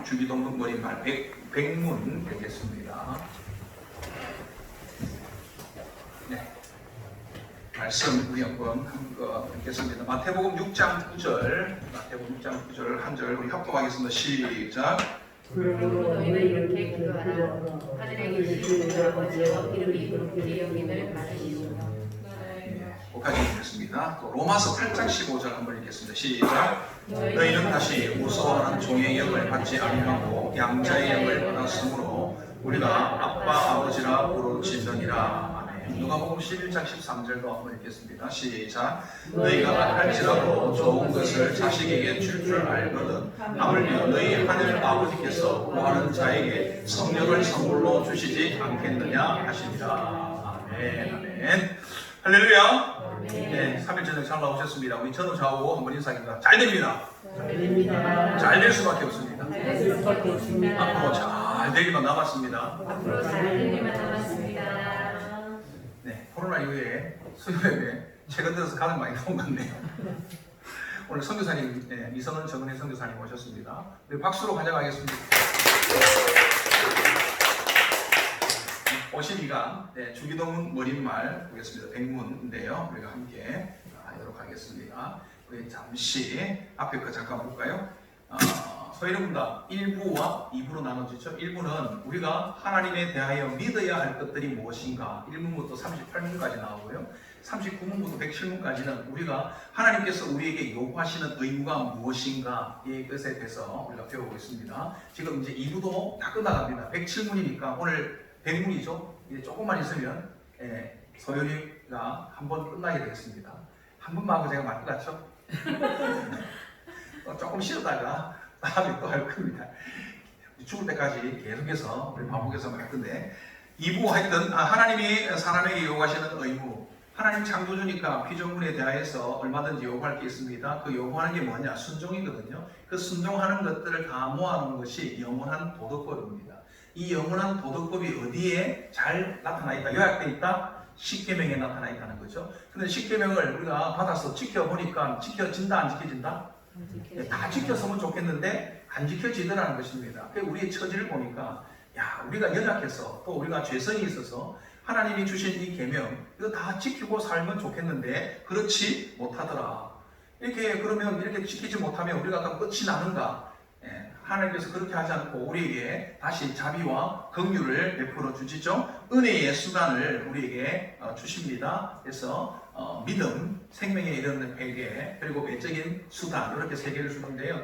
주기도문 머리말 백문 뵙겠습니다. 네. 말씀 우리 한번 뵙겠습니다. 마태복음 6장 9절, 마태복음 6장 9절 한 절 우리 합독하겠습니다. 시작. 그러므로 너희는 이렇게 기도하라. 하늘에 계신 우리 아버지여 이름이 그렇게 여김을 받으시오며. 거기까지 읽겠습니다. 또 로마서 8장 15절 한번 읽겠습니다. 시작. 너희는 다시 무서워하는 종의 영을 받지 아니하고 양자의 영을 받았으므로 우리가 아빠 아버지라 부르짖느니라. 아멘. 누가복음 11장 13절도 한번 읽겠습니다. 시작. 너희가 할지라도 좋은 것을 자식에게 줄 줄 알거든 하물며 너희 하늘 아버지께서 구하는 자에게 성령을 선물로 주시지 않겠느냐 하시니라. 아멘. 아멘. 할렐루야. 네, 3일 전에 잘 나오셨습니다. 우리 전우 좌우 한번 인사합니다. 잘 됩니다. 잘 될 수밖에 없습니다. 앞으로 잘 되기만 남았습니다. 네, 코로나 이후에 수요일에 최근 들어서 가장 많이 나온 것 같네요. 오늘 선교사님, 네, 이성은 정은혜 선교사님 오셨습니다. 우리 박수로 환영하겠습니다. 52강 네, 주기도문 머릿말 보겠습니다. 백문인데요. 우리가 함께 하도록 하겠습니다. 우리 잠시 앞에 거 잠깐 볼까요? 소위문답 1부와 2부로 나눠지죠. 1부는 우리가 하나님에 대하여 믿어야 할 것들이 무엇인가 1문부터 38문까지 나오고요. 39문부터 107문까지는 우리가 하나님께서 우리에게 요구하시는 의무가 무엇인가 이 것에 대해서 우리가 배우고 있습니다. 지금 이제 2부도 다 끝나갑니다. 107문이니까 오늘 100문이죠. 이제 조금만 있으면 소연이가 한 번 끝나게 되겠습니다. 한 번만 하고 제가 말 것 같죠? 조금 쉬었다가 다음에 또 할 겁니다. 죽을 때까지 계속해서 우리 반복해서 할 건데 2부 하여튼 하나님이 사람에게 요구하시는 의무 하나님 창조주니까 피조물에 대하여서 얼마든지 요구할 게 있습니다. 그 요구하는 게 뭐냐? 순종이거든요. 그 순종하는 것들을 다 모아놓은 것이 영원한 도덕법입니다. 이 영원한 도덕법이 어디에 잘 나타나 있다? 요약되어 있다? 십계명에 나타나 있다는 거죠. 근데 십계명을 우리가 받아서 지켜보니까 지켜진다 안 지켜진다? 다 지켰으면 좋겠는데 안 지켜지더라는 것입니다. 우리의 처지를 보니까 야 우리가 연약해서 또 우리가 죄성이 있어서 하나님이 주신 이 계명 이거 다 지키고 살면 좋겠는데 그렇지 못하더라. 이렇게 그러면 이렇게 지키지 못하면 우리가 끝이 나는가? 하나님께서 그렇게 하지 않고 우리에게 다시 자비와 긍휼을 베풀어 주시죠. 은혜의 수단을 우리에게 주십니다. 그래서 믿음, 생명에 이르는 회개, 그리고 외적인 수단 이렇게 세 개를 주는데요.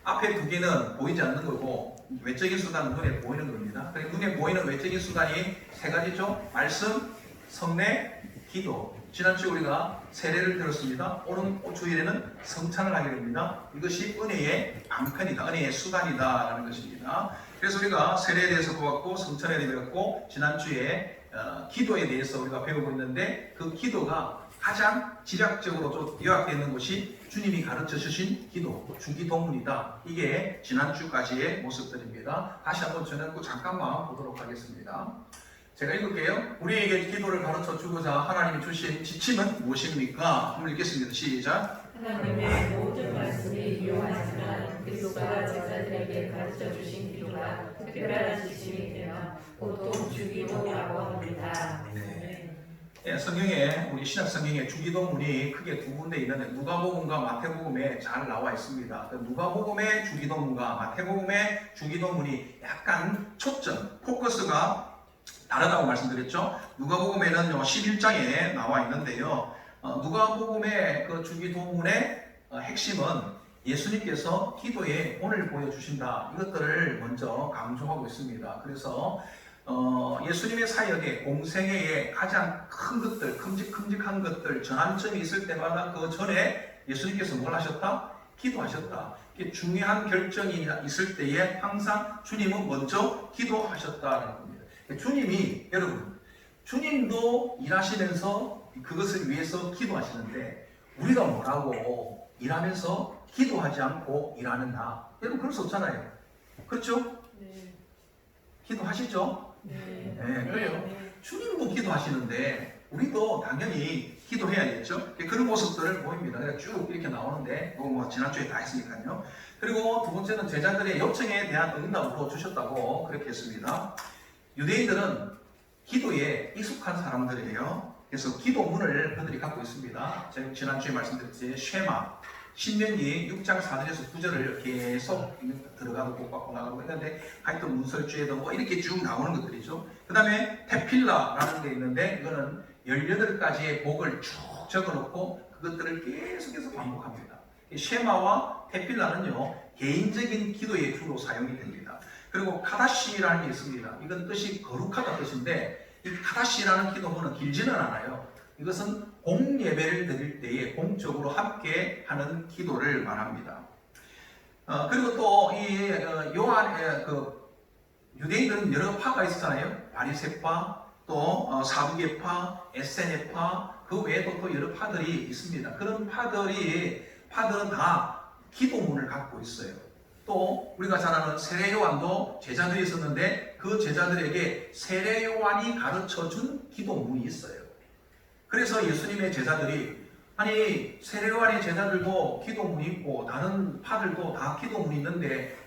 앞에 두 개는 보이지 않는 거고 외적인 수단은 눈에 보이는 겁니다. 눈에 보이는 외적인 수단이 세 가지죠. 말씀, 성례, 기도. 지난주에 우리가 세례를 들었습니다. 오늘 주일에는 성찬을 하게 됩니다. 이것이 은혜의 방편이다. 은혜의 수단이다 라는 것입니다. 그래서 우리가 세례에 대해서 보았고 성찬에 대해서 배웠고 지난주에 기도에 대해서 우리가 배우고 있는데 그 기도가 가장 지략적으로 요약되어 있는 것이 주님이 가르쳐 주신 기도, 주기도문이다. 이게 지난주까지의 모습들입니다. 다시 한번 전해놓고 잠깐만 보도록 하겠습니다. 제가 읽을게요. 우리에게 기도를 가르쳐 주고자 하나님이 주신 지침은 무엇입니까? 한번 읽겠습니다. 시작. 하나님의 모든 말씀이 유용하지만 그리스도가 제자들에게 가르쳐 주신 기도가 특별한 지침이 되어 보통 주기도라고 합니다. 네, 성경에 우리 신약 성경에 주기도문이 크게 두 군데 있는데 누가복음과 마태복음에 잘 나와 있습니다. 누가복음의 주기도문과 마태복음의 주기도문이 약간 초점, 포커스가 다르다고 말씀드렸죠. 누가복음에는 11장에 나와 있는데요. 누가복음의 그 주기도문의 핵심은 예수님께서 기도에 본을 보여주신다. 이것들을 먼저 강조하고 있습니다. 그래서 예수님의 사역에 공생애에 가장 큰 것들, 큼직큼직한 것들, 전환점이 있을 때마다 그 전에 예수님께서 뭘 하셨다? 기도하셨다. 중요한 결정이 있을 때에 항상 주님은 먼저 기도하셨다는 겁니다. 주님이 여러분, 주님도 일하시면서 그것을 위해서 기도하시는데 우리가 뭐라고 일하면서 기도하지 않고 일하는가? 여러분 그럴 수 없잖아요. 그렇죠? 네. 기도하시죠? 네. 네, 그래요. 주님도 기도하시는데 우리도 당연히 기도해야겠죠. 그런 모습들을 보입니다. 그러니까 쭉 이렇게 나오는데 뭐 지난주에 다 했으니까요. 그리고 두 번째는 제자들의 요청에 대한 응답으로 주셨다고 그렇게 했습니다. 유대인들은 기도에 익숙한 사람들이에요. 그래서 기도문을 그들이 갖고 있습니다. 제가 지난주에 말씀드렸듯이 쉐마, 신명기 6장 4절에서 9절을 계속 들어가고 꼭 나가고 했는데 하여튼 문설주에도 뭐 이렇게 쭉 나오는 것들이죠. 그 다음에 테필라라는 게 있는데 이거는 18가지의 복을 쭉 적어놓고 그것들을 계속해서 반복합니다. 쉐마와 테필라는요 개인적인 기도에 주로 사용이 됩니다. 그리고 카다시라는 게 있습니다. 이건 뜻이 거룩하다 뜻인데 이 카다시라는 기도문은 길지는 않아요. 이것은 공예배를 드릴 때에 공적으로 함께 하는 기도를 말합니다. 그리고 또 이 요한 유대인들은 여러 파가 있었잖아요. 바리새파, 또 사두개파, 에세네파, 그 외에도 또 여러 파들이 있습니다. 그런 파들은 다 기도문을 갖고 있어요. 또 우리가 잘 아는 세례 요한도 제자들이 있었는데 그 제자들에게 세례 요한이 가르쳐준 기도문이 있어요. 그래서 예수님의 제자들이 아니 세례 요한의 제자들도 기도문이 있고 다른 파들도 다 기도문이 있는데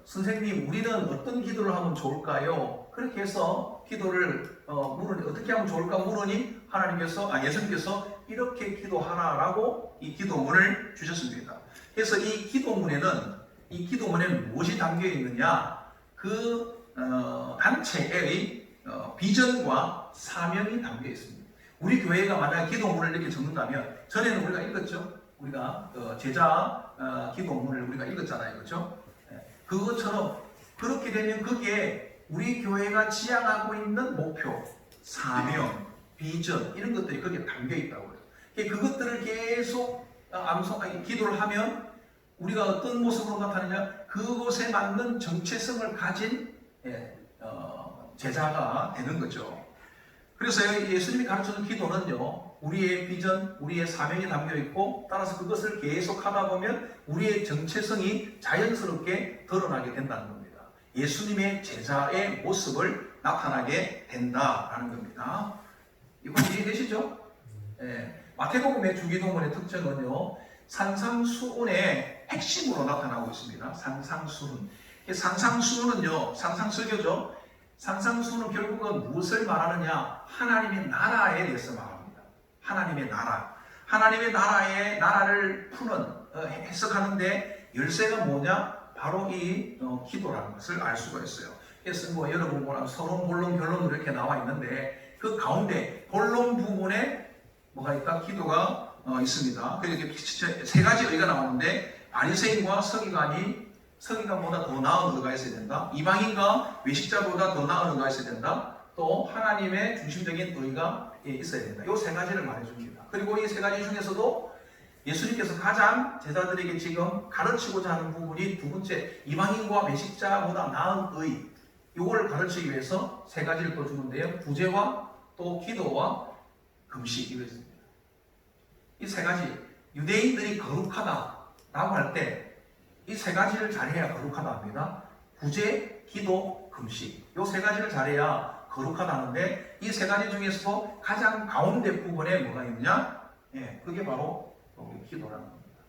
선생님 우리는 어떤 기도를 하면 좋을까요? 그렇게 해서 기도를 물으니 어떻게 하면 좋을까 물으니 예수님께서 이렇게 기도하라라고 이 기도문을 주셨습니다. 그래서 이 기도문에는 무엇이 담겨 있느냐? 그 단체의 비전과 사명이 담겨 있습니다. 우리 교회가 만약 기도문을 이렇게 적는다면 전에는 우리가 읽었죠. 우리가 제자 기도문을 우리가 읽었잖아요, 그렇죠? 그것처럼 그렇게 되면 거기에 우리 교회가 지향하고 있는 목표, 사명, 비전 이런 것들이 거기에 담겨 있다고요. 그것들을 계속 기도를 하면 우리가 어떤 모습으로 나타나냐? 그곳에 맞는 정체성을 가진 제자가 되는 거죠. 그래서 예수님이 가르쳐준 기도는요, 우리의 비전, 우리의 사명이 담겨 있고, 따라서 그것을 계속 하다 보면 우리의 정체성이 자연스럽게 드러나게 된다는 겁니다. 예수님의 제자의 모습을 나타나게 된다라는 겁니다. 이건 이해되시죠? 마태복음의 주기도문의 특징은요, 산상수훈의 핵심으로 나타나고 있습니다. 산상수훈. 산상수훈은요, 산상설교죠. 산상수훈은 결국은 무엇을 말하느냐? 하나님의 나라에 대해서 말합니다. 하나님의 나라. 하나님의 나라를 해석하는데 열쇠가 뭐냐? 바로 이 기도라는 것을 알 수가 있어요. 그래서 여러분 서론, 본론, 결론으로 이렇게 나와 있는데 그 가운데 본론 부분에 뭐가 있다? 기도가 있습니다. 그래서 세 가지 의가 나오는데 바리새인과 서기관보다 더 나은 의가 있어야 된다. 이방인과 외식자보다 더 나은 의가 있어야 된다. 또 하나님의 중심적인 의가 있어야 된다. 이 세 가지를 말해줍니다. 그리고 이 세 가지 중에서도 예수님께서 가장 제자들에게 지금 가르치고자 하는 부분이 두 번째, 이방인과 외식자보다 나은 의. 이걸 가르치기 위해서 세 가지를 또 주는데요. 구제와 또 기도와 금식 이거였습니다. 이 세 가지, 유대인들이 거룩하다라고 할 때 이 세 가지를 잘해야 거룩하다 합니다. 구제, 기도, 금식. 이 세 가지를 잘해야 거룩하다는데 이 세 가지 중에서도 가장 가운데 부분에 뭐가 있느냐? 그게 바로 기도라는 겁니다.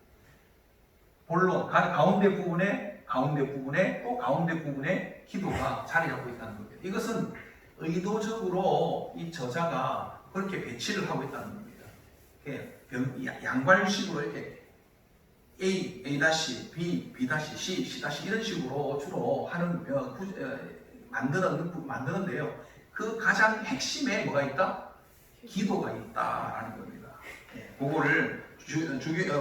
본론, 가운데 부분에 또 가운데 부분에 기도가 자리하고 있다는 겁니다. 이것은 의도적으로 이 저자가 그렇게 배치를 하고 있다는 겁니다. 양괄식으로 이렇게 A, B, B, C, C 이런 식으로 주로 하는 만드는데요. 그 가장 핵심에 뭐가 있다? 기도가 있다라는 겁니다. 그거를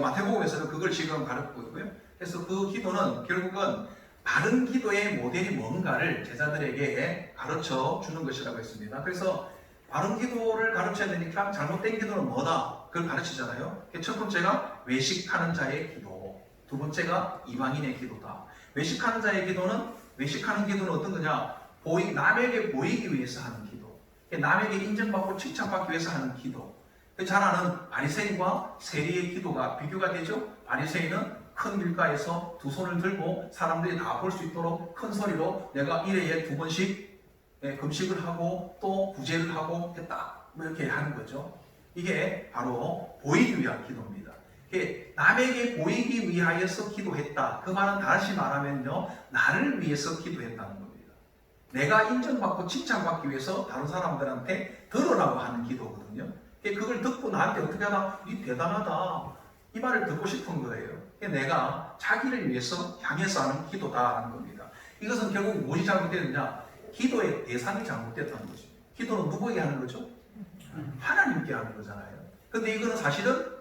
마태복음에서는 그걸 지금 가르치고 있고요. 그래서 그 기도는 결국은 바른 기도의 모델이 뭔가를 제자들에게 가르쳐 주는 것이라고 했습니다. 그래서 바른 기도를 가르쳐야 되니까 잘못된 기도는 뭐다? 그걸 가르치잖아요. 첫 번째가 외식하는 자의 기도, 두 번째가 이방인의 기도다. 외식하는 기도는 어떤 거냐? 남에게 보이기 위해서 하는 기도, 남에게 인정받고 칭찬받기 위해서 하는 기도. 잘 아는 바리새인과 세리의 기도가 비교가 되죠. 바리새인은 큰 길가에서 두 손을 들고 사람들이 다 볼 수 있도록 큰 소리로 내가 일회에 2번씩 금식을 하고 또 구제를 하고 했다. 이렇게 하는 거죠. 이게 바로 보이기 위한 기도입니다. 이게 남에게 보이기 위하여서 기도했다. 그 말은 다시 말하면요, 나를 위해서 기도했다는 겁니다. 내가 인정받고 칭찬받기 위해서 다른 사람들한테 들으라고 하는 기도거든요. 그걸 듣고 나한테 어떻게 하나, 니 대단하다, 이 말을 듣고 싶은 거예요. 내가 자기를 위해서 향해서 하는 기도다라는 겁니다. 이것은 결국 무엇이 잘못됐느냐? 기도의 대상이 잘못됐다는 거죠. 기도는 누구에게 하는 거죠? 하나님께 하는 거잖아요. 근데 이거는 사실은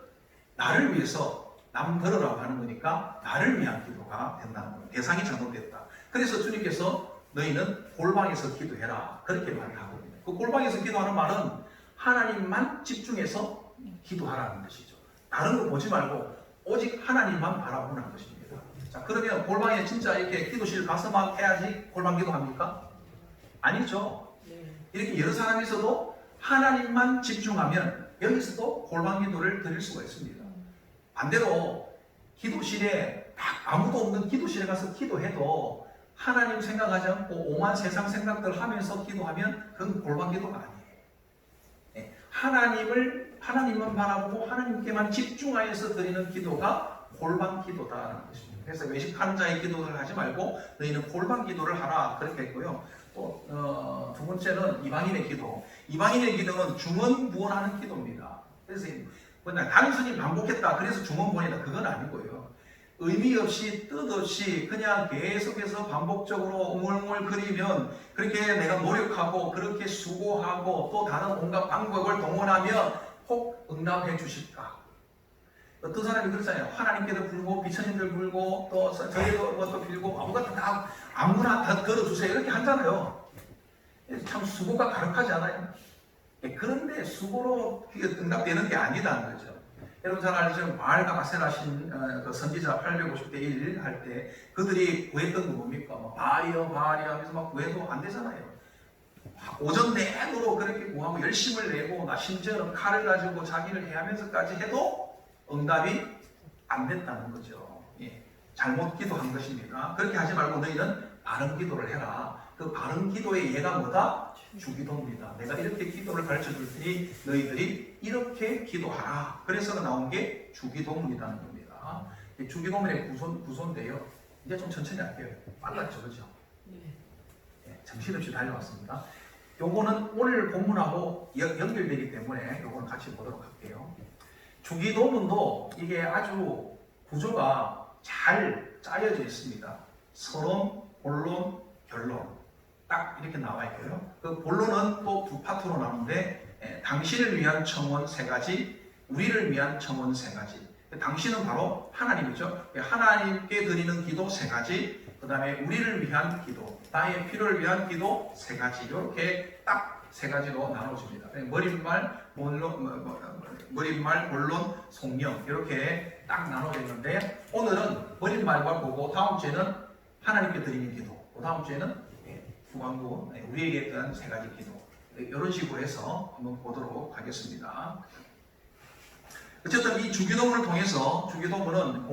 나를 위해서 남 들으라고 하는 거니까 나를 위한 기도가 된다는 거예요. 대상이 잘못됐다. 그래서 주님께서 너희는 골방에서 기도해라, 그렇게 말하거든요. 그 골방에서 기도하는 말은 하나님만 집중해서 기도하라는 것이죠. 다른 거 보지 말고 오직 하나님만 바라보는 것입니다. 자, 그러면 골방에 진짜 이렇게 기도실 가서만 해야지 골방 기도합니까? 아니죠. 이렇게 여러 사람이 있어도 하나님만 집중하면 여기서도 골방 기도를 드릴 수가 있습니다. 반대로 기도실에 딱 아무도 없는 기도실에 가서 기도해도 하나님 생각하지 않고 오만 세상 생각들 하면서 기도하면 그건 골방 기도가 아니에요. 하나님만 바라보고 하나님께만 집중하여서 드리는 기도가 골방 기도다라는 것입니다. 그래서 외식하는 자의 기도를 하지 말고 너희는 골방 기도를 하라, 그렇게 했고요. 또 두 번째는 이방인의 기도. 이방인의 기도는 중언부언하는 기도입니다. 그래서 단순히 반복했다, 그래서 중언부언이다, 그건 아니고요. 의미 없이 뜻 없이 그냥 계속해서 반복적으로 웅얼웅얼거리면 그렇게 내가 노력하고 그렇게 수고하고 또 다른 온갖 방법을 동원하면 혹 응답해 주실까? 어떤 사람이 그렇잖아요. 하나님께도 불고 비천인들 불고 또 저희도 것도 빌고 아무것도 다 아무나 다 걸어주세요, 이렇게 하잖아요. 참 수고가 가득하지 않아요? 그런데 수고로 응답되는 게 아니다는 거죠. 여러분 잘 알죠? 바알과 아세라신 그 선지자 850대 1 할 때 그들이 구했던 거 뭡니까? 바알이여 바알이여 하면서 막 구해도 안 되잖아요. 오전 내도록 그렇게 구하고 열심을 내고 나 심지어는 칼을 가지고 자기를 해하면서까지 해도 응답이 안 됐다는 거죠. 예, 잘못 기도한 것입니다. 그렇게 하지 말고 너희는 바른 기도를 해라. 그 바른 기도의 예가 뭐다? 주기도입니다. 내가 이렇게 기도를 가르쳐 줄 테니 너희들이 이렇게 기도하라. 그래서 나온 게 주기도문이라는 겁니다. 주기도문의 구조인데요. 이제 좀 천천히 할게요. 빨랐죠, 그죠? 네, 정신없이 달려왔습니다. 요거는 오늘 본문하고 연결되기 때문에 요거는 같이 보도록 할게요. 주기도문도 이게 아주 구조가 잘 짜여져 있습니다. 서론, 본론, 결론. 딱 이렇게 나와 있고요. 그 본론은 또 두 파트로 나누는데 당신을 위한 청원 3가지, 우리를 위한 청원 3가지. 당신은 바로 하나님이죠. 하나님께 드리는 기도 3가지, 그 다음에 우리를 위한 기도, 나의 필요를 위한 기도 3가지, 이렇게 딱 3가지로 나눠집니다. 머릿말, 본론, 속령, 이렇게 딱 나눠져 있는데 오늘은 머릿말과 보고 다음 주에는 하나님께 드리는 기도, 그 다음 주에는 후반부, 우리에게 대한 3가지 기도, 이런 식으로 해서 한번 보도록 하겠습니다. 어쨌든 이 주기도문을 통해서, 주기도문은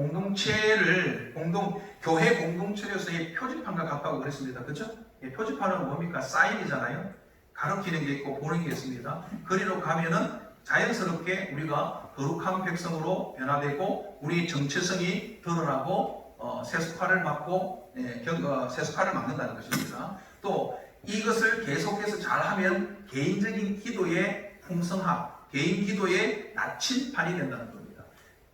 교회 공동체로서의 표지판과 가까워 그랬습니다. 그렇죠? 표지판은 뭡니까? 사인이잖아요. 가르치는 게 있고 보는 게 있습니다. 거리로 가면은 자연스럽게 우리가 거룩한 백성으로 변화되고 우리 정체성이 드러나고 세속화를 막고 세속화를 막는다는 것입니다. 또 이것을 계속해서 잘하면 개인적인 기도의 풍성함, 개인 기도의 나침판이 된다는 겁니다.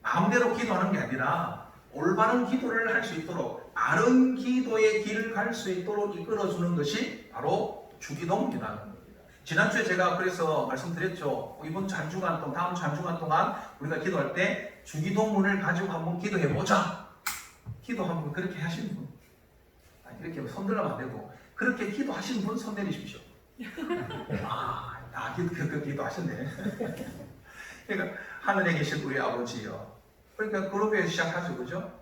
마음대로 기도하는 게 아니라 올바른 기도를 할 수 있도록, 바른 기도의 길을 갈 수 있도록 이끌어주는 것이 바로 주기도문이라는 겁니다. 지난주에 제가 그래서 말씀드렸죠. 이번 주 한 주간 동안, 다음 주 한 주간 동안 우리가 기도할 때 주기도문을 가지고 한번 기도해보자. 기도 한번 그렇게 하시는 분, 이렇게 손들면 안 되고, 그렇게 기도하시는 분 손 내리십시오. 기도하셨네. 그러니까 하늘에 계신 우리 아버지요. 그러니까 그룹에 시작하죠, 그죠?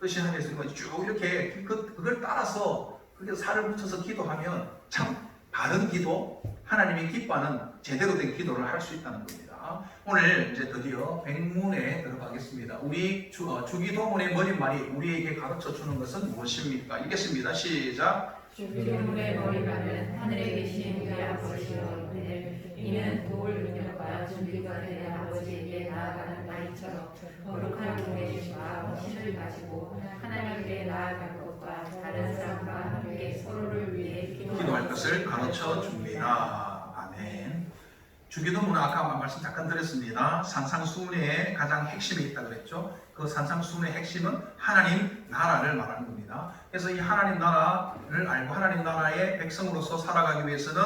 뜻이 하늘에 있으니까 쭉 이렇게 그걸 따라서 그렇게 살을 붙여서 기도하면 참 바른 기도, 하나님이 기뻐하는 제대로 된 기도를 할 수 있다는 겁니다. 오늘 이제 드디어 백문에 들어가겠습니다. 우리 주기도문의 머릿말이 우리에게 가르쳐 주는 것은 무엇입니까? 읽겠습니다. 시작. 주기도문의 머리말은 하늘에 계신 우리 아버지여 이르되 이는 돌 능력과 준비가 되는 아버지에게 나아가는 나이처럼 거룩한 동의심과 확신을 가지고 하나님께 나아갈 것과 다른 사람과 함께 서로를 위해 기도할 것을 가르쳐 줍니다. 아멘. 주기도문은 아까 말씀 잠깐 드렸습니다. 산상수훈의 가장 핵심이 있다 그랬죠. 그 산상수훈의 핵심은 하나님 나라를 말하는 겁니다. 그래서 이 하나님 나라를 알고 하나님 나라의 백성으로서 살아가기 위해서는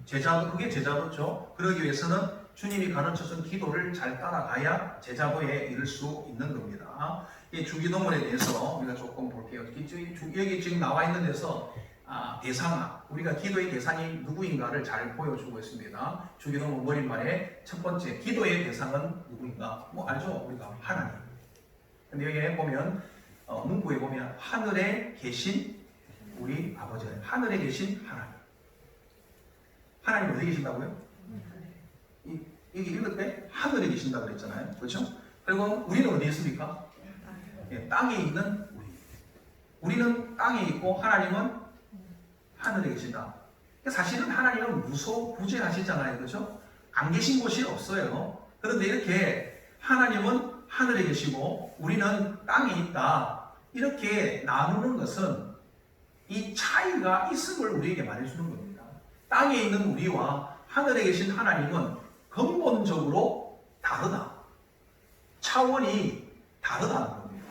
제자도, 그게 제자도죠. 그러기 위해서는 주님이 가르쳐준 기도를 잘 따라가야 제자도에 이를 수 있는 겁니다. 이 주기도문에 대해서 우리가 조금 볼게요. 여기 지금 나와 있는 데서 대상, 우리가 기도의 대상이 누구인가를 잘 보여주고 있습니다. 주기도문 머릿말에 첫 번째, 기도의 대상은 누구인가? 뭐 알죠? 우리가 하나님. 근데 여기에 보면 문구에 보면 하늘에 계신 우리 아버지예요. 하늘에 계신 하나님. 하나님 어디 계신다고요? 여기 읽을 때 하늘에 계신다고 그랬잖아요. 그렇죠? 그리고 우리는 어디에 있습니까? 땅에 있는 우리. 우리는 땅에 있고 하나님은 하늘에 계신다. 사실은 하나님은 무소부재하시잖아요. 그렇죠? 안 계신 곳이 없어요. 그런데 이렇게 하나님은 하늘에 계시고 우리는 땅에 있다. 이렇게 나누는 것은 이 차이가 있음을 우리에게 말해주는 겁니다. 땅에 있는 우리와 하늘에 계신 하나님은 근본적으로 다르다. 차원이 다르다는 겁니다.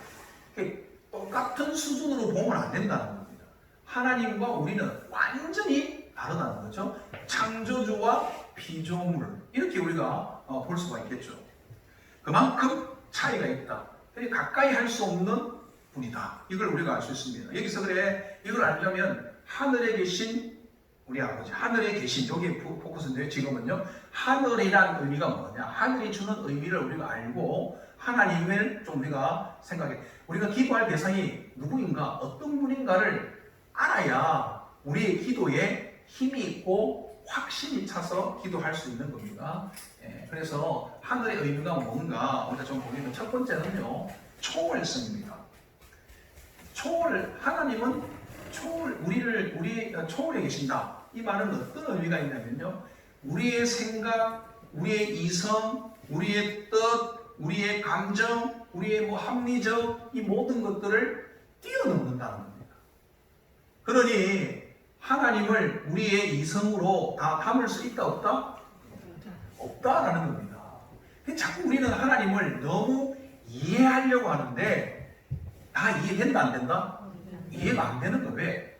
똑같은 수준으로 보면 안 된다는 겁니다. 하나님과 우리는 완전히 다르다는 거죠. 창조주와 피조물, 이렇게 우리가 볼 수가 있겠죠. 그만큼 차이가 있다. 가까이 할 수 없는 분이다. 이걸 우리가 알 수 있습니다. 여기서 그래, 이걸 알려면 하늘에 계신 우리 아버지, 하늘에 계신, 여기에 포커스인데요. 지금은요, 하늘이란 의미가 뭐냐, 하늘이 주는 의미를 우리가 알고 하나님을 좀 우리가 생각해, 우리가 기도할 대상이 누구인가, 어떤 분인가를 알아야 우리의 기도에 힘이 있고 확신이 차서 기도할 수 있는 겁니다. 그래서 하늘의 의미가 뭔가 우리가 좀 보면, 첫 번째는요, 초월성입니다. 하나님은 우리 초월에 계신다. 이 말은 어떤 의미가 있냐면요, 우리의 생각, 우리의 이성, 우리의 뜻, 우리의 감정, 우리의 합리적 이 모든 것들을 뛰어넘는다는 겁니다. 그러니 하나님을 우리의 이성으로 다 담을 수 있다 없다? 없다라는 겁니다. 자꾸 우리는 하나님을 너무 이해하려고 하는데 다 이해된다 안 된다? 이해가 안 되는 거예요. 왜?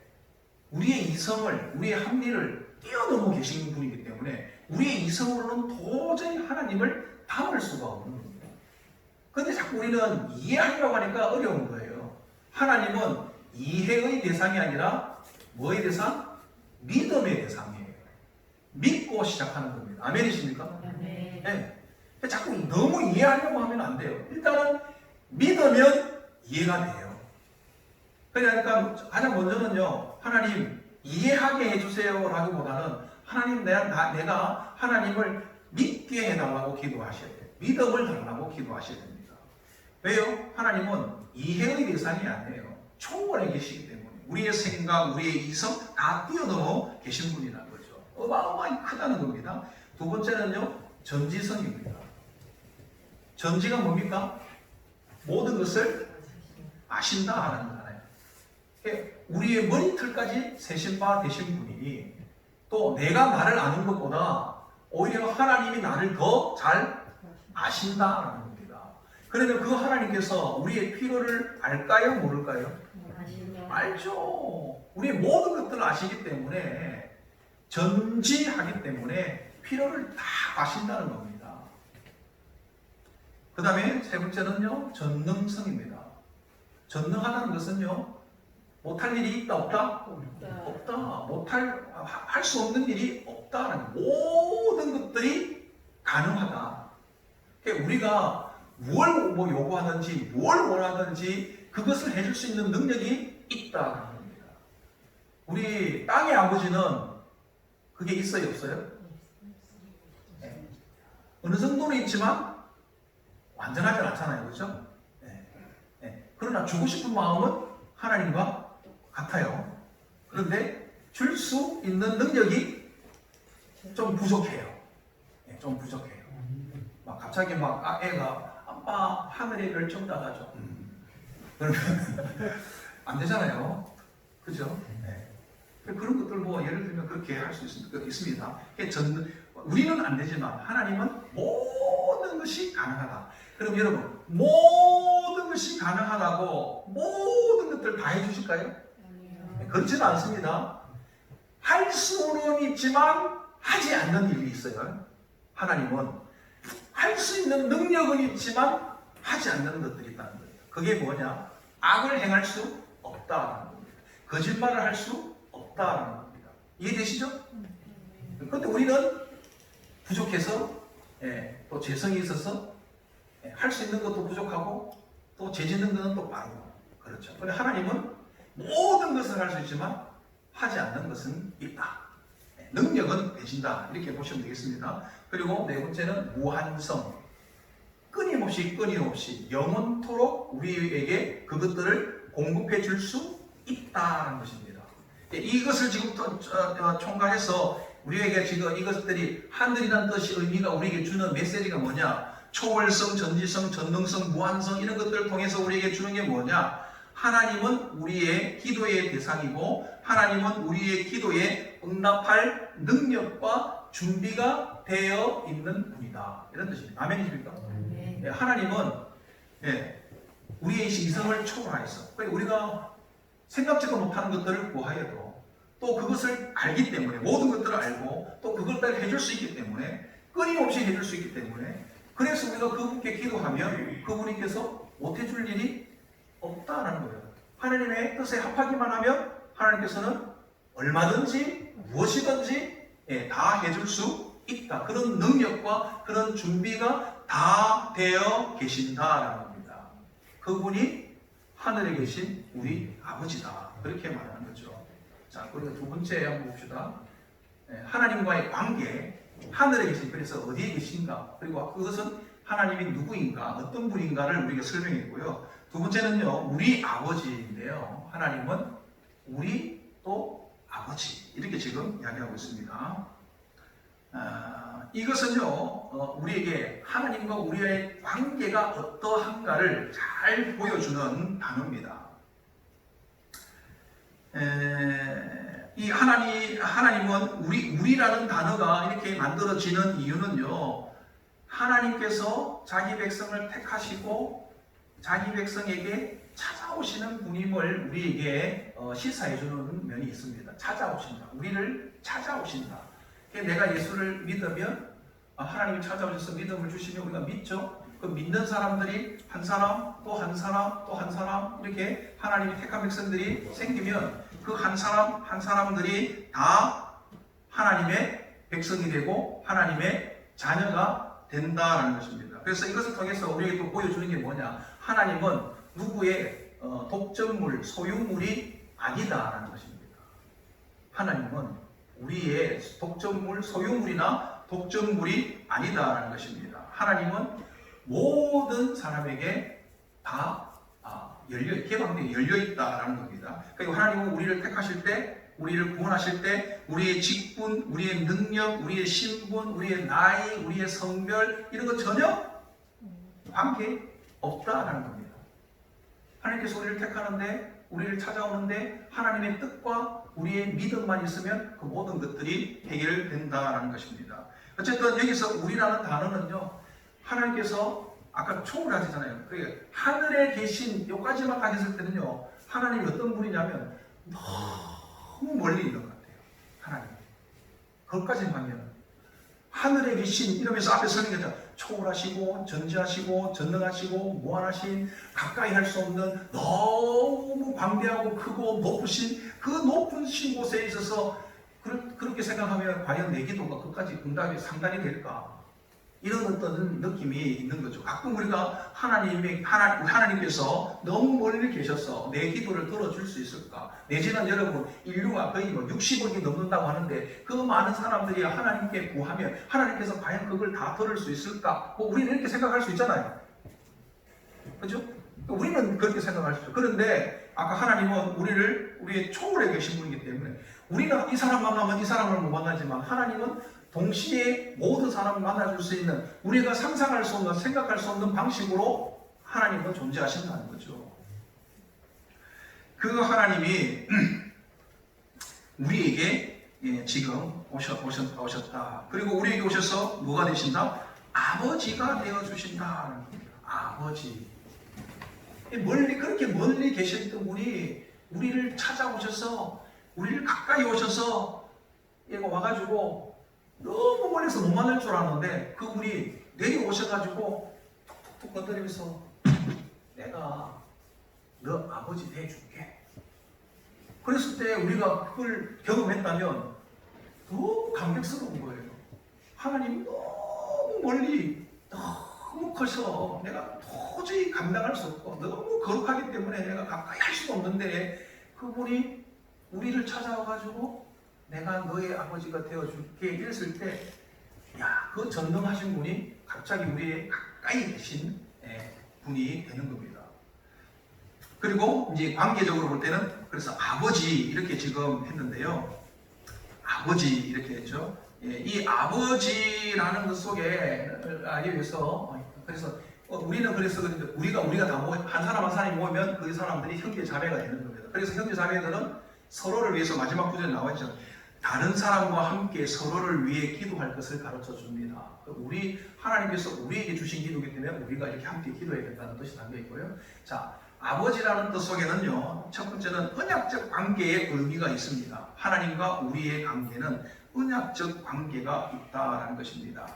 우리의 이성을, 우리의 합리를 뛰어넘어 계신 분이기 때문에 우리의 이성으로는 도저히 하나님을 담을 수가 없는 겁니다. 그런데 자꾸 우리는 이해하려고 하니까 어려운 거예요. 하나님은 이해의 대상이 아니라 뭐의 대상? 믿음의 대상이에요. 믿고 시작하는 겁니다. 아멘이십니까? 네. 자꾸 너무 이해하려고 하면 안 돼요. 일단은 믿으면 이해가 돼요. 그러니까 가장 먼저는요, 하나님 이해하게 해주세요 라기보다는 하나님, 내가 하나님을 믿게 해달라고 기도하셔야 돼요. 믿음을 달라고 기도하셔야 됩니다. 왜요? 하나님은 이해의 대상이 아니에요. 초월해 계시기 때문에 우리의 생각, 우리의 이성 다 뛰어넘어 계신 분이라는 거죠. 어마어마하게 크다는 겁니다. 두 번째는요, 전지성입니다. 전지가 뭡니까? 모든 것을 아신다 하는 거잖아요. 우리의 머리털까지 세신 바 되신 분이 또 내가 나를 아는 것보다 오히려 하나님이 나를 더 잘 아신다라는 겁니다. 그러면 그 하나님께서 우리의 필요를 알까요? 모를까요? 알죠. 우리의 모든 것들을 아시기 때문에, 전지하기 때문에 필요를 다 아신다는 겁니다. 그 다음에 세 번째는요, 전능성입니다. 전능하다는 것은요, 못할 일이 있다 없다? 없다. 할 수 없는 일이 없다라는, 모든 것들이 가능하다. 그러니까 우리가 뭘 요구하든지 뭘 원하든지 그것을 해줄 수 있는 능력이 있다라는 겁니다. 우리 땅의 아버지는 그게 있어요, 없어요? 네. 어느 정도는 있지만 완전하지 않잖아요, 그렇죠? 네. 그러나 주고 싶은 마음은 하나님과 같아요. 그런데 수 있는 능력이 좀 부족해요. 예, 좀 부족해요. 막 갑자기 막 애가 아빠 하늘에 별점 따라줘. 그러면 안 되잖아요. 그죠? 네. 그런 것들 뭐 예를 들면 그렇게 할 수 있습니다. 우리는 안 되지만 하나님은 모든 것이 가능하다. 그럼 여러분 모든 것이 가능하다고 모든 것들 다 해주실까요? 그렇지는 않습니다. 할 수는 있지만 하지 않는 일이 있어요. 하나님은 할 수 있는 능력은 있지만 하지 않는 것들이 있다는 거예요. 그게 뭐냐? 악을 행할 수 없다는 겁니다. 거짓말을 할 수 없다는 겁니다. 이해되시죠? 그런데 우리는 부족해서 또 재성이 있어서 할 수 있는 것도 부족하고 또 죄짓는 것은 또 빠르고 그렇죠. 그런데 하나님은 모든 것을 할 수 있지만 하지 않는 것은 있다. 능력은 되신다. 이렇게 보시면 되겠습니다. 그리고 네 번째는 무한성. 끊임없이 영원토록 우리에게 그것들을 공급해 줄 수 있다는 것입니다. 이것을 지금부터 총괄해서 우리에게 지금 이것들이 하늘이라는 뜻이 의미가 우리에게 주는 메시지가 뭐냐? 초월성, 전지성, 전능성, 무한성 이런 것들을 통해서 우리에게 주는 게 뭐냐? 하나님은 우리의 기도의 대상이고 하나님은 우리의 기도에 응답할 능력과 준비가 되어 있는 분이다. 이런 뜻입니다. 아멘이십니까? 네, 하나님은 우리의 이성을 초월하여서 우리가 생각지도 못하는 것들을 구하여도 또 그것을 알기 때문에 모든 것들을 알고 또 그것들을 해줄 수 있기 때문에 끊임없이 해줄 수 있기 때문에 그래서 우리가 그분께 기도하면 그분께서 못해줄 일이 없다라는 거예요. 하나님의 뜻에 합하기만 하면 하나님께서는 얼마든지 무엇이든지 다 해줄 수 있다. 그런 능력과 그런 준비가 다 되어 계신다라는 겁니다. 그분이 하늘에 계신 우리 아버지다. 그렇게 말하는 거죠. 자, 그리고 두 번째 한번 봅시다. 하나님과의 관계, 하늘에 계신, 그래서 어디에 계신가, 그리고 그것은 하나님이 누구인가, 어떤 분인가를 우리가 설명했고요. 두 번째는요, 우리 아버지인데요. 하나님은 우리 또 아버지. 이렇게 지금 이야기하고 있습니다. 이것은요, 우리에게 하나님과 우리의 관계가 어떠한가를 잘 보여주는 단어입니다. 이 하나님은 우리라는 단어가 이렇게 만들어지는 이유는요, 하나님께서 자기 백성을 택하시고 자기 백성에게 찾아오시는 분임을 우리에게 시사해주는 면이 있습니다. 찾아오신다. 우리를 찾아오신다. 내가 예수를 믿으면 하나님이 찾아오셔서 믿음을 주시면 우리가 믿죠. 그 믿는 사람들이 한 사람 또 한 사람 또 한 사람 이렇게 하나님이 택한 백성들이 생기면 그 한 사람 한 사람들이 다 하나님의 백성이 되고 하나님의 자녀가 된다라는 것입니다. 그래서 이것을 통해서 우리에게 또 보여주는 게 뭐냐? 하나님은 누구의 독점물, 소유물이 아니다라는 것입니다. 하나님은 우리의 독점물, 소유물이나 독점물이 아니다라는 것입니다. 하나님은 모든 사람에게 다 개방되어 열려있다라는 겁니다. 그러니까 하나님은 우리를 택하실 때, 우리를 구원하실 때, 우리의 직분, 우리의 능력, 우리의 신분, 우리의 나이, 우리의 성별 이런 거 전혀 관계 없다라는 겁니다. 하나님께서 우리를 택하는데, 우리를 찾아오는데 하나님의 뜻과 우리의 믿음만 있으면 그 모든 것들이 해결된다라는 것입니다. 어쨌든 여기서 우리라는 단어는요, 하나님께서 아까 초월하시잖아요. 그러니까 하늘에 계신 여기까지만 딱 했을 때는요, 하나님이 어떤 분이냐면 너무 멀리 있는 것 같아요. 하나님. 거기까지만 하면 하늘에 계신 이러면서 앞에 설명했잖아요. 초월하시고 전지하시고 전능하시고 무한하신 가까이 할 수 없는 너무 광대하고 크고 높으신 그 높으신 곳에 있어서 그렇게 생각하면 과연 내 기도가 끝까지 응답이 상당히 될까? 이런 어떤 느낌이 있는 거죠. 가끔 우리가 하나님께서 너무 멀리 계셔서 내 기도를 들어줄 수 있을까? 내지는 여러분 인류가 거의 60억이 넘는다고 하는데 그 많은 사람들이 하나님께 구하면 하나님께서 과연 그걸 다 들을 수 있을까? 우리는 이렇게 생각할 수 있잖아요. 그죠? 우리는 그렇게 생각할 수 있죠. 그런데 아까 하나님은 우리를 우리의 초월에 계신 분이기 때문에 우리는 이 사람 만나면 이 사람을 못 만나지만 하나님은 동시에 모든 사람을 만나줄 수 있는 우리가 상상할 수 없는 생각할 수 없는 방식으로 하나님은 존재하신다는 거죠. 그 하나님이 우리에게 지금 오셨다. 그리고 우리에게 오셔서 뭐가 되신다? 아버지가 되어주신다. 아버지. 그렇게 멀리 계셨던 분이 우리를 찾아오셔서 우리를 가까이 오셔서 얘가 와가지고 너무 멀리서 못 만날 줄 알았는데 그분이 내려오셔가지고 툭툭툭 건드리면서 내가 너 아버지 돼줄게. 그랬을 때 우리가 그걸 경험했다면 너무 감격스러운 거예요. 하나님이 너무 멀리 너무 커서 내가 도저히 감당할 수 없고 너무 거룩하기 때문에 내가 가까이 할 수가 없는데 그분이 우리를 찾아와가지고 내가 너의 아버지가 되어줄게 이랬을 때 야, 그 전능하신 분이 갑자기 우리의 가까이 계신 분이 되는 겁니다. 그리고 이제 관계적으로 볼 때는 그래서 아버지 이렇게 지금 했는데요. 아버지 이렇게 했죠. 이 아버지라는 것 속에 알기 위해서 그래서 우리는 그래서 우리가 다 한 사람 한 사람이 모이면 그 사람들이 형제 자매가 되는 겁니다. 그래서 형제 자매들은 서로를 위해서 마지막 구절에 나와 있죠. 다른 사람과 함께 서로를 위해 기도할 것을 가르쳐 줍니다. 우리 하나님께서 우리에게 주신 기도이기 때문에 우리가 이렇게 함께 기도해야 된다는 뜻이 담겨 있고요. 자, 아버지라는 뜻 속에는요. 첫 번째는 언약적 관계의 의미가 있습니다. 하나님과 우리의 관계는 언약적 관계가 있다라는 것입니다.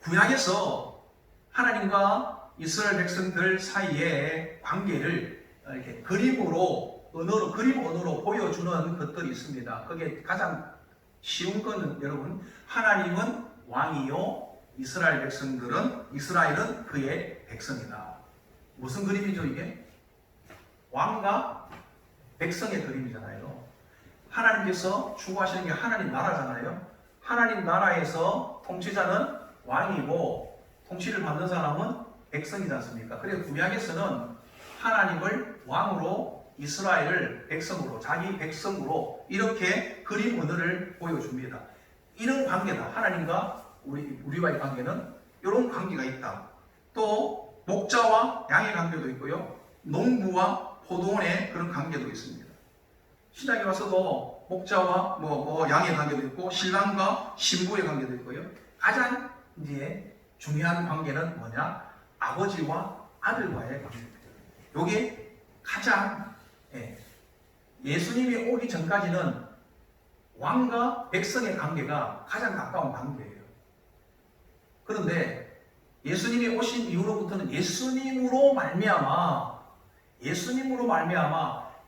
구약에서 하나님과 이스라엘 백성들 사이의 관계를 이렇게 그림 언어로 보여주는 것들이 있습니다. 그게 가장 쉬운 거는 여러분, 하나님은 왕이요, 이스라엘은 그의 백성이다. 무슨 그림이죠 이게? 왕과 백성의 그림이잖아요. 하나님께서 추구하시는 게 하나님 나라잖아요. 하나님 나라에서 통치자는 왕이고 통치를 받는 사람은 백성이지 않습니까? 그래서 구약에서는 하나님을 왕으로 이스라엘을 백성으로 자기 백성으로 이렇게 그림 언어를 보여줍니다. 이런 관계다. 하나님과 우리와의 관계는 이런 관계가 있다. 또 목자와 양의 관계도 있고요. 농부와 포도원의 그런 관계도 있습니다. 신약에 와서도 목자와 양의 관계도 있고 신랑과 신부의 관계도 있고요. 가장 이제 중요한 관계는 뭐냐? 아버지와 아들과의 관계입니다. 이게 가장 예수님이 오기 전까지는 왕과 백성의 관계가 가장 가까운 관계예요. 그런데 예수님이 오신 이후로부터는 예수님으로 말미암아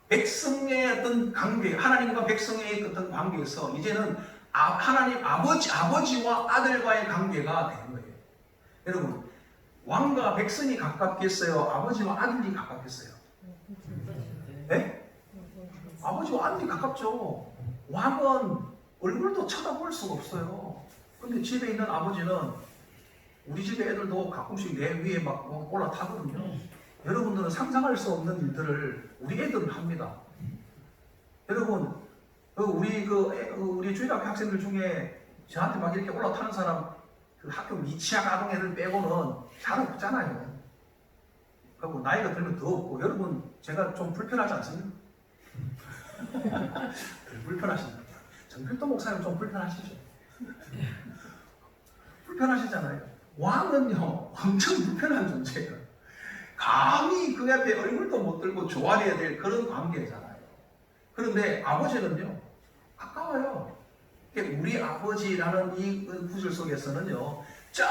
백성의 어떤 관계, 하나님과 백성의 어떤 관계에서 이제는 하나님 아버지와 아들과의 관계가 되는 거예요. 여러분, 왕과 백성이 가깝겠어요? 아버지와 아들이 가깝겠어요? 네? 아버지와 아들이 가깝죠. 왕은 얼굴도 쳐다볼 수가 없어요. 근데 집에 있는 아버지는 우리 집에 애들도 가끔씩 내 위에 막 올라타거든요. 여러분들은 상상할 수 없는 일들을 우리 애들은 합니다. 여러분, 우리 주일학교 학생들 중에 저한테 막 이렇게 올라타는 사람, 그 학교 미취학 아동 애들 빼고는 잘 없잖아요. 그리고 나이가 들면 더 없고, 여러분, 제가 좀 불편하지 않습니까? 불편하십니다. 정필도 목사님 좀 불편하시죠? 불편하시잖아요. 왕은요, 엄청 불편한 존재예요. 감히 그 앞에 얼굴도 못 들고 조아려야 될 그런 관계잖아요. 그런데 아버지는요, 가까워요. 우리 아버지라는 이 구절 속에서는요, 저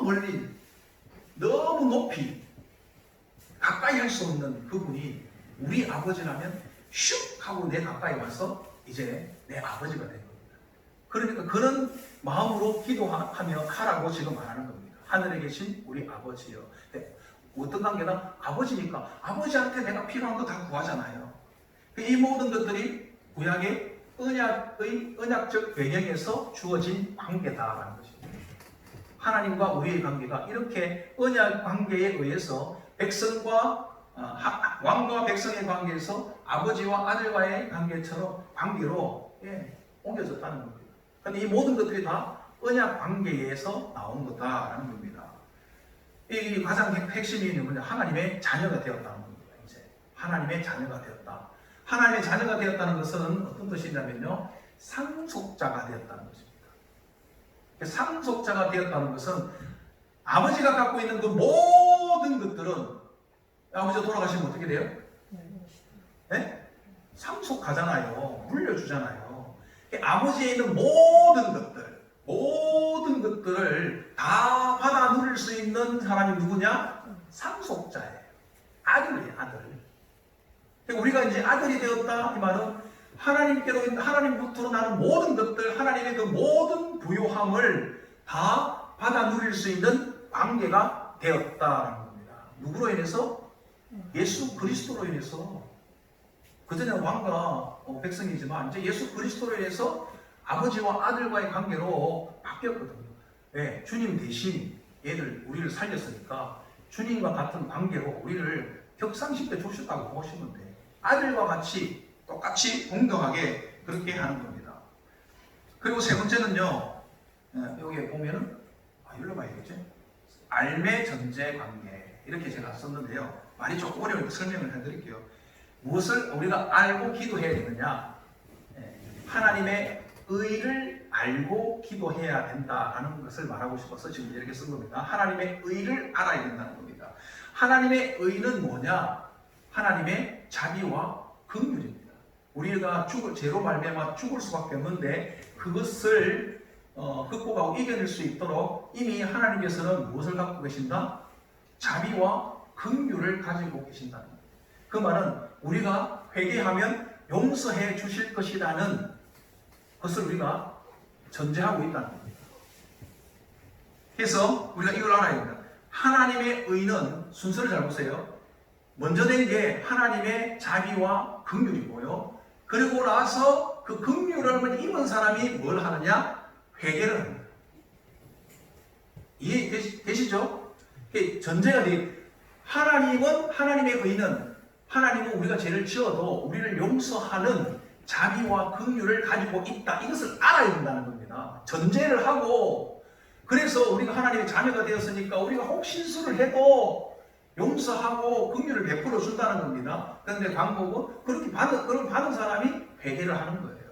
멀리, 너무 높이, 가까이 할 수 없는 그분이 우리 아버지라면 슉 하고 내 가까이 와서 이제 내 아버지가 된 겁니다. 그러니까 그런 마음으로 기도하며 하라고 지금 말하는 겁니다. 하늘에 계신 우리 아버지요. 네. 어떤 관계다? 아버지니까 아버지한테 내가 필요한 거 다 구하잖아요. 이 모든 것들이 구약의 언약적 배경에서 주어진 관계다라는 것입니다. 하나님과 우리의 관계가 이렇게 언약 관계에 의해서 백성과 왕과 백성의 관계에서 아버지와 아들과의 관계로 옮겨졌다는 겁니다. 그런데 이 모든 것들이 다 언약 관계에서 나온 거다라는 겁니다. 이 가장 핵심이 뭐냐? 하나님의 자녀가 되었다는 겁니다. 이제 하나님의 자녀가 되었다. 하나님의 자녀가 되었다는 것은 어떤 뜻이냐면요, 상속자가 되었다는 것입니다. 상속자가 되었다는 것은 아버지가 갖고 있는 그 모든 것들은 아버지가 돌아가시면 어떻게 돼요? 네? 상속하잖아요. 물려주잖아요. 아버지에 있는 모든 것들을 다 받아 누릴 수 있는 사람이 누구냐? 상속자예요. 아들이에요, 아들. 우리가 이제 아들이 되었다, 이 말은 하나님부터 나는 모든 것들, 하나님의 그 모든 부요함을 다 받아 누릴 수 있는 관계가 되었다는 겁니다. 누구로 인해서? 예수 그리스도로 인해서. 그전에는 왕과 백성이지만 이제 예수 그리스도로 인해서 아버지와 아들과의 관계로 바뀌었거든요. 네, 주님 대신 우리를 살렸으니까 주님과 같은 관계로 우리를 격상시켜 주셨다고 보시면 돼요. 아들과 같이 똑같이 동등하게 그렇게 하는 겁니다. 그리고 세 번째는요, 여기에 보면은 여기로 봐야겠죠. 알매 전제 관계, 이렇게 제가 썼는데요. 말이 조금 어려우니까 설명을 해드릴게요. 무엇을 우리가 알고 기도해야 되느냐? 하나님의 의를 알고 기도해야 된다라는 것을 말하고 싶어서 지금 이렇게 쓴 겁니다. 하나님의 의를 알아야 된다는 겁니다. 하나님의 의는 뭐냐? 하나님의 자비와 긍휼입니다. 우리가 죄로 말미암아 죽을 수밖에 없는데 그것을 극복하고 이겨낼 수 있도록 이미 하나님께서는 무엇을 갖고 계신다? 자비와 긍휼을 가지고 계신다는 겁니다. 그 말은 우리가 회개하면 용서해 주실 것이라는 것을 우리가 전제하고 있다는 겁니다. 그래서 우리가 이걸 알아야 됩니다. 하나님의 의는 순서를 잘 보세요. 먼저 된 게 하나님의 자비와 긍휼이고요. 그리고 나서 그 긍휼을 입은 사람이 뭘 하느냐? 회개를 합니다. 이해되시죠? 전제가 돼. 하나님의 의는 하나님은 우리가 죄를 지어도 우리를 용서하는 자비와 긍휼을 가지고 있다. 이것을 알아야 된다는 겁니다. 전제를 하고, 그래서 우리가 하나님의 자녀가 되었으니까 우리가 혹실수를 해도 용서하고 긍휼을 베풀어 준다는 겁니다. 그런데 방법은 그렇게 받은 사람이 회개를 하는 거예요.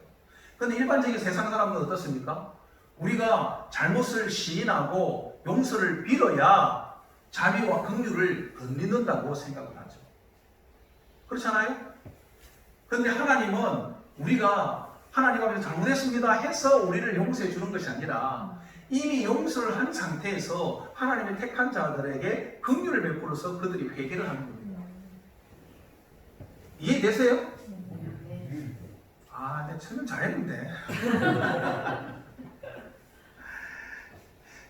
그런데 일반적인 세상 사람들은 어떻습니까? 우리가 잘못을 시인하고 용서를 빌어야 자비와 긍휼을 건네는다고 생각을 하죠. 그렇잖아요? 그런데 하나님은 우리가 하나님 앞에서 잘못했습니다 해서 우리를 용서해 주는 것이 아니라 이미 용서를 한 상태에서 하나님의 택한 자들에게 긍휼을 베풀어서 그들이 회개를 하는 겁니다. 이해되세요? 내가 설명 잘했는데.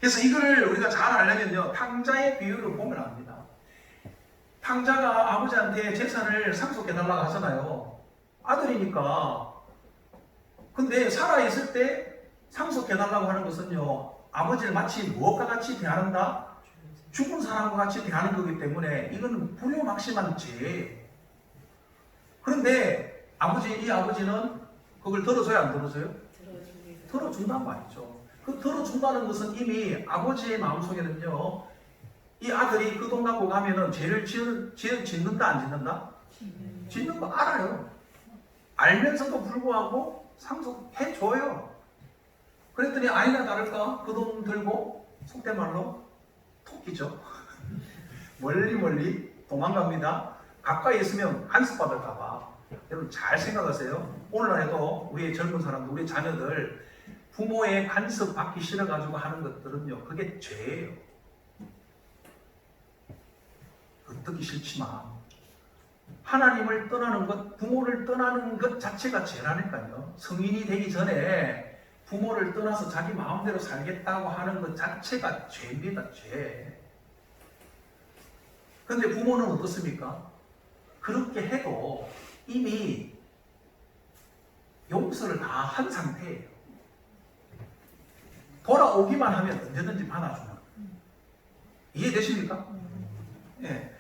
그래서 이거를 우리가 잘 알려면요, 탕자의 비유를 보면 압니다. 탕자가 아버지한테 재산을 상속해달라고 하잖아요. 아들이니까. 근데 살아있을 때 상속해달라고 하는 것은요, 아버지를 마치 무엇과 같이 대하는다? 죽은 사람과 같이 대하는 거기 때문에 이건 불효막심한 죄예요. 그런데 이 아버지는 그걸 들어줘야 안 들어줘요? 들어준단 말이죠. 그 들어준다는 것은 이미 아버지의 마음속에는요, 이 아들이 그 돈 갖고 가면은 죄를 짓는다 안 짓는다? 짓는 거 알아요. 알면서도 불구하고 상속해줘요. 그랬더니 아니나 다를까 그 돈 들고 속된 말로 토끼죠. 멀리 도망갑니다. 가까이 있으면 간섭받을까봐. 여러분 잘 생각하세요. 오늘날에도 우리의 젊은 사람들, 우리 자녀들 부모의 간섭 받기 싫어가지고 하는 것들은요, 그게 죄예요. 듣기 싫지만 하나님을 떠나는 것, 부모를 떠나는 것 자체가 죄라니까요. 성인이 되기 전에 부모를 떠나서 자기 마음대로 살겠다고 하는 것 자체가 죄입니다. 죄. 그런데 부모는 어떻습니까? 그렇게 해도 이미 용서를 다 한 상태예요. 돌아오기만 하면 언제든지 받아주는. 이해되십니까? 예.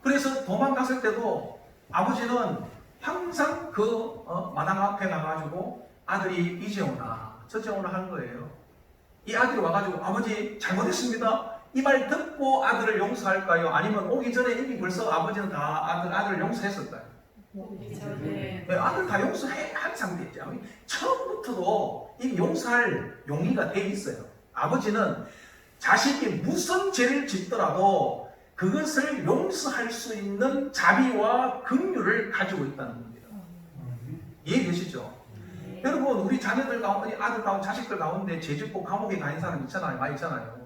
그래서 도망갔을 때도 아버지는 항상 그 마당 앞에 나가지고 아들이 이제 오나 저제 오나 하는 거예요. 이 아들이 와가지고 아버지 잘못했습니다. 이 말 듣고 아들을 용서할까요? 아니면 오기 전에 이미 벌써 아버지는 다 아들을 용서했을까요? 네. 아들 다 용서한 상태죠. 처음부터도 이미 용서할 용의가 돼 있어요. 아버지는 자식이 무슨 죄를 짓더라도 그것을 용서할 수 있는 자비와 긍휼을 가지고 있다는 겁니다. 이해되시죠? 여러분, 우리 자녀들 가운데, 아들 가운데, 자식들 가운데 죄 짓고 감옥에 가 있는 사람 있잖아요. 많이 있잖아요.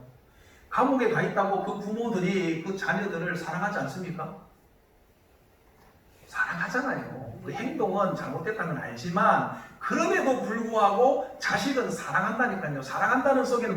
감옥에 가 있다고 그 부모들이 그 자녀들을 사랑하지 않습니까? 사랑하잖아요. 그 행동은 잘못됐다는 걸 알지만 그럼에도 불구하고 자식은 사랑한다니까요. 사랑한다는 속에는